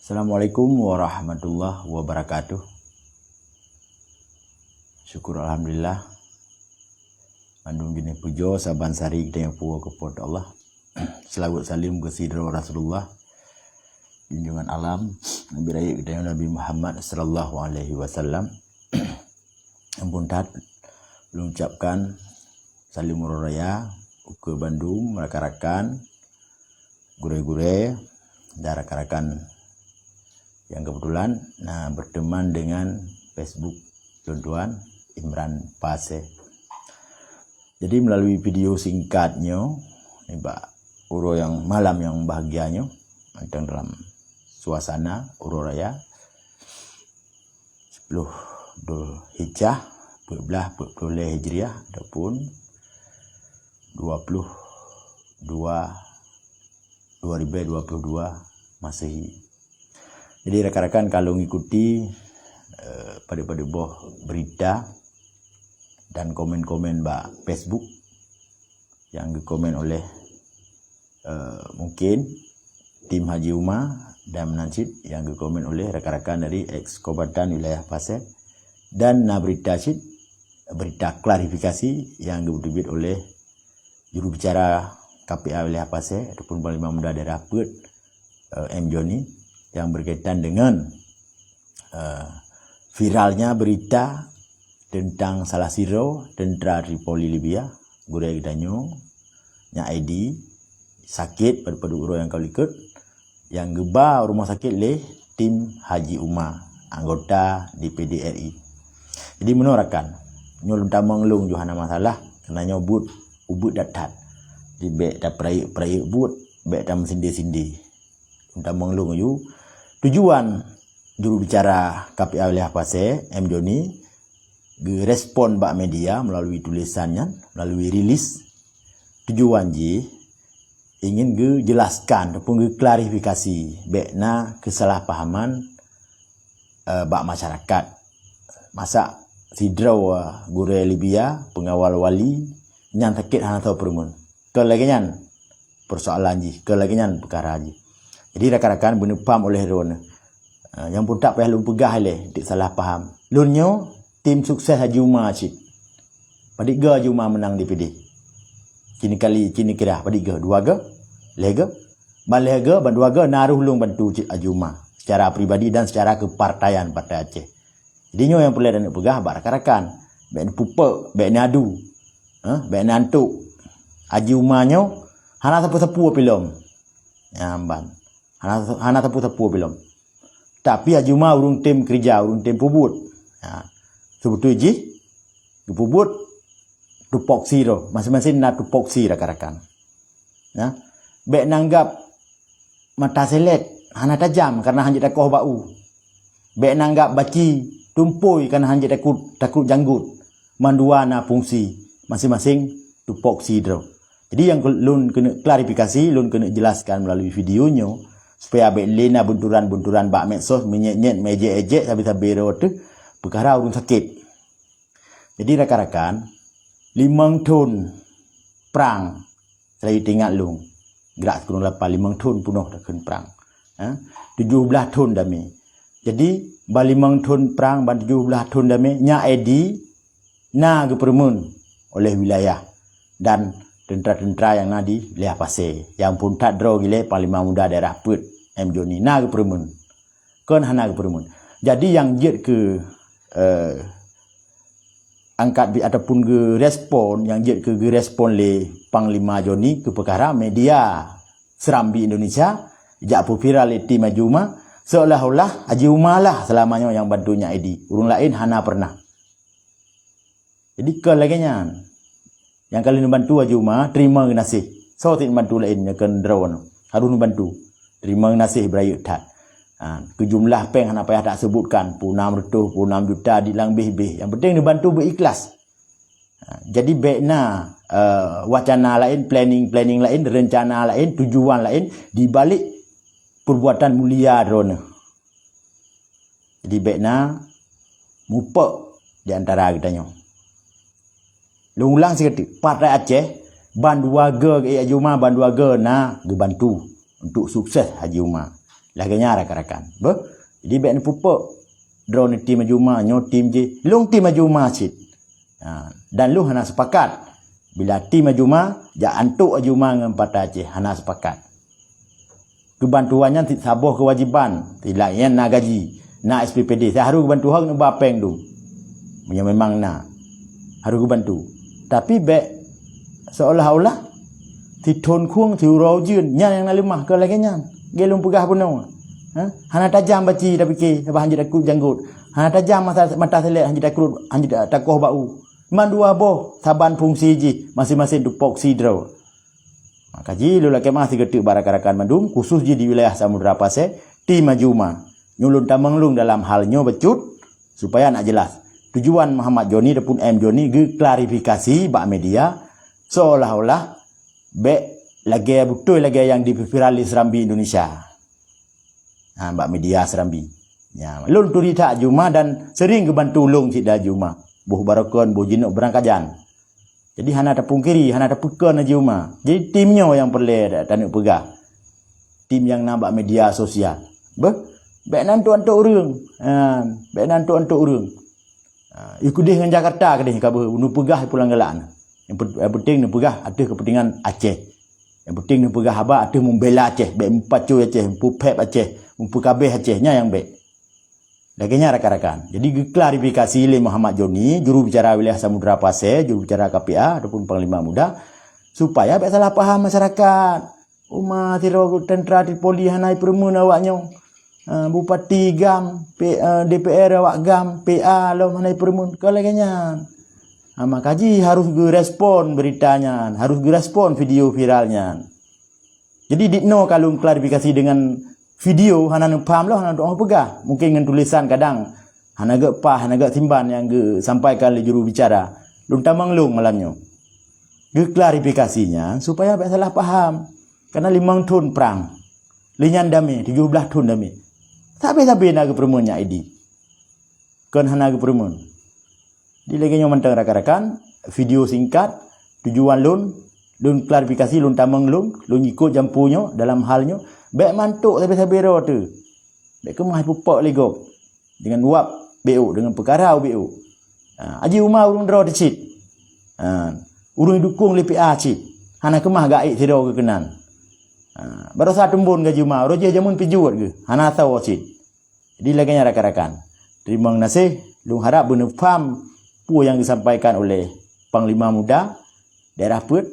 Assalamualaikum warahmatullahi wabarakatuh. Syukur alhamdulillah. Mandung gini pujo saban sari kita yang puwa kepada Allah. Selawat salim ke sidra Rasulullah. Junjungan alam Nabi Raya kita yang Nabi Muhammad sallallahu alaihi wasallam. Ampun tat belum ucapkan salim raya ke Bandung, rakan-rakan, gure-gure, dan rakan-rakan yang kebetulan berteman dengan Facebook tuan-tuan Imran Pase. Jadi melalui video singkatnya, ini Pak Uro yang malam yang bahagianya, dalam suasana Uro Raya 10 Dhul Hijjah 14 Hijriah ataupun 2022 Masehi. Jadi rakan-rakan kalau mengikuti pada boh berita dan komen-komen Mbak Facebook yang dikomen oleh mungkin tim Haji Umar dan Menansid, yang dikomen oleh rakan-rakan dari ex-Kobatan wilayah Pasir, dan berita klarifikasi yang diterbit oleh juru bicara KPA wilayah Pasir ataupun Panglima Muda Daerah Perth M. Joni, yang berkaitan dengan viralnya berita tentang salah siro tentera Tripoli Libya Gurei Danyo nya ID sakit pada uro yang kau ikut yang geba rumah sakit le tim Haji Umar anggota DPD RI. Jadi menurakan nyul tamanglung johana masalah kena nyobut ubut datat di bek da prai ubut bek tam sindi-sindi tamanglung yu. Tujuan juru bicara KPA wilayah Pasir M. Joni respon bak media melalui tulisannya, melalui rilis. Tujuan ingin jelaskan ataupun klarifikasi bekna kesalahpahaman bak masyarakat. Masa sidraw gure Libya pengawal wali nyan takit hana tahu permun. Kelagian persoalan kelagian perkara Jadi rakan-rakan benar paham oleh Ron. Yang pun tak payah lu pegah le, dik salah faham. Lunyo tim sukses Haji Umar cik. Padik ga Haji Umar menang DPD. Kini kira padik ga 2 ga, lega. Ban lega ban 2 ga naruh lung bantu cik Haji Umar secara pribadi dan secara kepartaian Partai Aceh. Jadi nyo yang perlu dan pegah bak rakan-rakan. Bek pupa, bek adu. Bek nantuk. Haji Umar nyo hana sepu-sepu pilom. Ban. Hana tepu-tepu belum. Tapi Haji Umar urung tim kerja, urung tim pubut. Sebetulnya pubut tupoksi tu. Masing-masing nak tupoksi rakan-rakan. Bek nanggap mata selet hana tajam karena hanjit takoh bau. Bek nanggap baci tumpui karena hanjit takut janggut. Mandua na fungsi masing-masing tupoksi tu. Jadi yang lun kena klarifikasi, lun kena jelaskan melalui videonya supaya abek lena bunturan-bunturan bak medsos menyet-nyet mejek-ejek sampai-sampai tu perkara urung sakit. Jadi rakan-rakan 5 tahun perang saya tinggal lung gerak sekurang 5 tahun penuh takkan perang. 17 tahun dami. Jadi ba 5 tahun perang ban 17 tahun dami nya ID na gepermun oleh wilayah dan tentera-tentera yang nadi wilayah Pasir yang pun tak draw gile Panglima Muda Daerah Perth M. Joni na ke permun kon hana ke permun. Jadi yang jet ke angkat ataupun ke respon yang jet ke respon le Panglima Joni ke perkara media serambi Indonesia jak viral le tim Haji Umar seolah-olah Haji Umar lah selamanya yang bantunya ID, urung lain hana pernah. Jadi kelagian yang kalian bantu Haji Umar, terima kasih. So, tidak bantu lain, yang akan drawan. Harus bantu. Terima kasih berayut tak. Kejumlah peng, apa yang tak sebutkan. Punam retuh, punam juta, dilang bih-bih. Yang penting dibantu berikhlas. Jadi, baiknya wacana lain, planning lain, rencana lain, tujuan lain, dibalik perbuatan mulia drone. Jadi, baiknya mupak di antara kitanya. Ulang sekali, Partai Aceh, ban 2 ga ke Haji Umar, ban 2 ga na dibantu untuk sukses Haji Umar. Laganya rakan-rakan. Jadi baik ni pupuk draw ni tim Majuma, nyo tim je, long tim Majuma cit. Dan lu hana sepakat. Bila tim Majuma, ja antuk Majuma dengan Patah Aceh hana sepakat. Kebantuannya sabuh kewajiban, tidak yang nak gaji, nak SPPD. Saya harus bantu hang nak bapeng tu. Memang nak. Harus bantu. Tapi baik seolah-olah titun kuang tiurau jun nyan yang nak lemah ke lagi nyan. Gelung pegah penuh. Hana tajam baci dah fikir, sebab hanjit aku janggut. Hana tajam mata selek hanjit aku hanjit takoh bau. Mandua boh saban fungsi ji masing-masing tu poksi draw. Kaji lu laki masih getik barak-arakan mandum khusus ji di wilayah Samudra Pasir tim Majuma nyulun tamanglung dalam halnya becut supaya nak jelas. Tujuan Muhammad Joni ataupun M Joni ge klarifikasi bak media seolah-olah bek lagi betul lagi yang divirali Serambi Indonesia. Bak media Serambi. Ya, lun turi tak Juma dan sering kebantu ulung cik dah Juma. Buh barakon, buh jinuk berangkajan. Jadi hana tak pungkiri, hana tak pekon aja Juma. Jadi timnya yang perlu tak nak pegah. Tim yang nampak media sosial. Bek nantu-antu urang. Bek nantu-antu urang. Ikut dengan Jakarta ke dia kabeh nu pegah pulang gelaan. Yang penting nu pegah ada kepentingan Aceh. Yang penting nu pegah haba ada membela Aceh, bek empacu Aceh, pupep Aceh, kabeh Acehnya yang bek. Laginya rakan-rakan. Jadi klarifikasi oleh Muhammad Joni, juru bicara wilayah Samudra Pasir, juru bicara KPA ataupun Panglima Muda supaya tak salah faham masyarakat. Umar tiro tentera Tripoli hanai permun awaknya. Bupati gam, DPR awak gam, PA lo hanai permun kalaginya. Makaji harus respon beritanya, harus respon video viralnya. Jadi dikno kalau klarifikasi dengan video hana nu paham lah hana doa pegah mungkin dengan tulisan kadang hana gak pah hana gak timban yang ge sampaikan oleh juru bicara lun tamanglung malamnya ge klarifikasinya supaya tak salah paham karena 5 tahun perang linyan dami 17 tahun dami sampai nak ke permunnya ID kan hana ke permun di lagi nyo mentang rakan-rakan video singkat tujuan lun klarifikasi lun tamanglung lun ikut jampunya dalam halnya baik mantuk tapi sabero tu. Baik kemah pupuk legok dengan wap BO dengan perkara BO. Haji Umar urung draw dicit. Urung dukung le PA cit. Hana kemah gaik tiro ke kenan. Baru satu tembun gaji Umar, roja jamun pijuat ke. Hana tahu cit. Jadi laginya rakan-rakan. Terima kasih lung harap benar faham pu yang disampaikan oleh Panglima Muda daerah Perth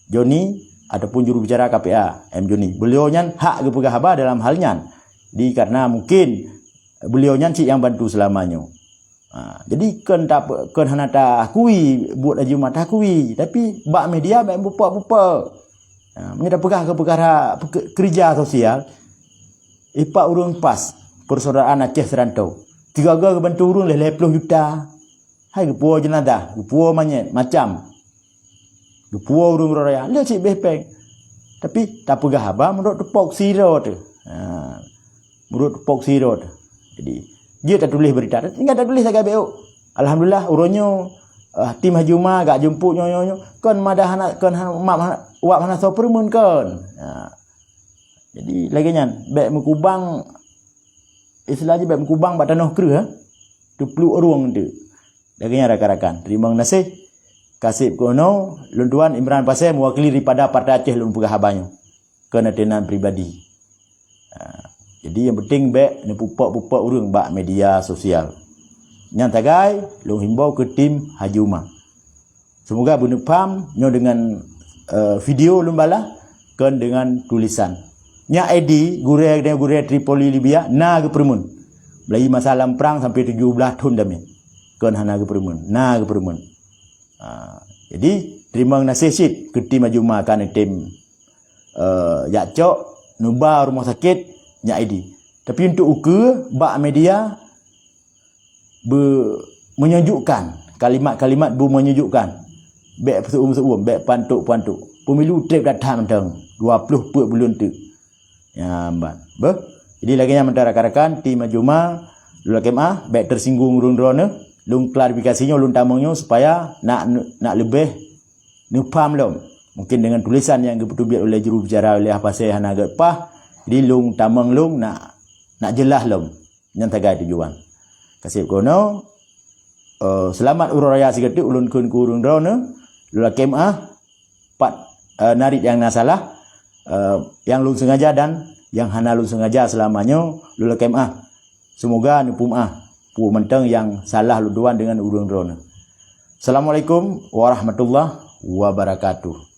Joni ataupun juru bicara KPA M Joni. Beliau nyan hak ke pegah haba dalam halnya. Di karena mungkin beliau nyan cik yang bantu selamanya. Jadi kan hana tak akui buat aja mata akui tapi bak media bak bupak-bupak. Mengira pegah ke perkara kerja sosial. Ipak urung pas persaudaraan Aceh Serantau. 3 ke bantu urung 20 juta. Hai ke puau jenazah, ke puau manyet macam puau urung raya le cik bepeng tapi tak pegah haba menurut tepok siro tu menurut tepok siro tu jadi dia tak tulis berita tinggal tak tulis agak beok alhamdulillah uronyo tim Haji Umar gak jemput nyo kan madah anak kan mak wak hana so permun kan jadi lagi nyan bek mekubang istilahnya bek mekubang bak tanah kru tu peluk urung tu lagi nyan rakan-rakan terima kasih Kasih kono lunduan Imran Pasir mewakili daripada Partai Aceh lun pegah habanyo kenatenan pribadi. Jadi yang penting bek ni pupuk-pupuk urang bak media sosial. Yang tagai lun himbau ke tim Haji Umar. Semoga benar paham nyo dengan video lun bala kan dengan tulisan. Nya ID gure Tripoli Libya na ke permun. Belai masalah perang sampai 17 tahun dami. Kan hana ke permun. Na ke permun. Jadi terima kasih ke tim Majuma kan tim Yakcok Nuba rumah sakit Nyak ID. Tapi untuk ukur bak media menyejukkan kalimat-kalimat menyejukkan bek seum-seum bek pantuk-pantuk pemilu trip datang mentang 20 bulan tu ya ban jadi lagi yang mentara rakan tim Majuma lu kemah bek tersinggung urung drone lung klarifikasinya lung tamangnya supaya nak lebih nu paham lom mungkin dengan tulisan yang dipertubiat oleh juru bicara oleh Pasir hana agak pah Jadi lung tamang lung nak jelas lum yang tagai tujuan. Kasih kono selamat uraya seketik ulun kun kurung drone lula kemah pat narik yang nasalah yang lung sengaja dan yang hana lung sengaja selamanya lula kemah. Semoga nupumah pu menteng yang salah luduan dengan urung drone. Assalamualaikum warahmatullahi wabarakatuh.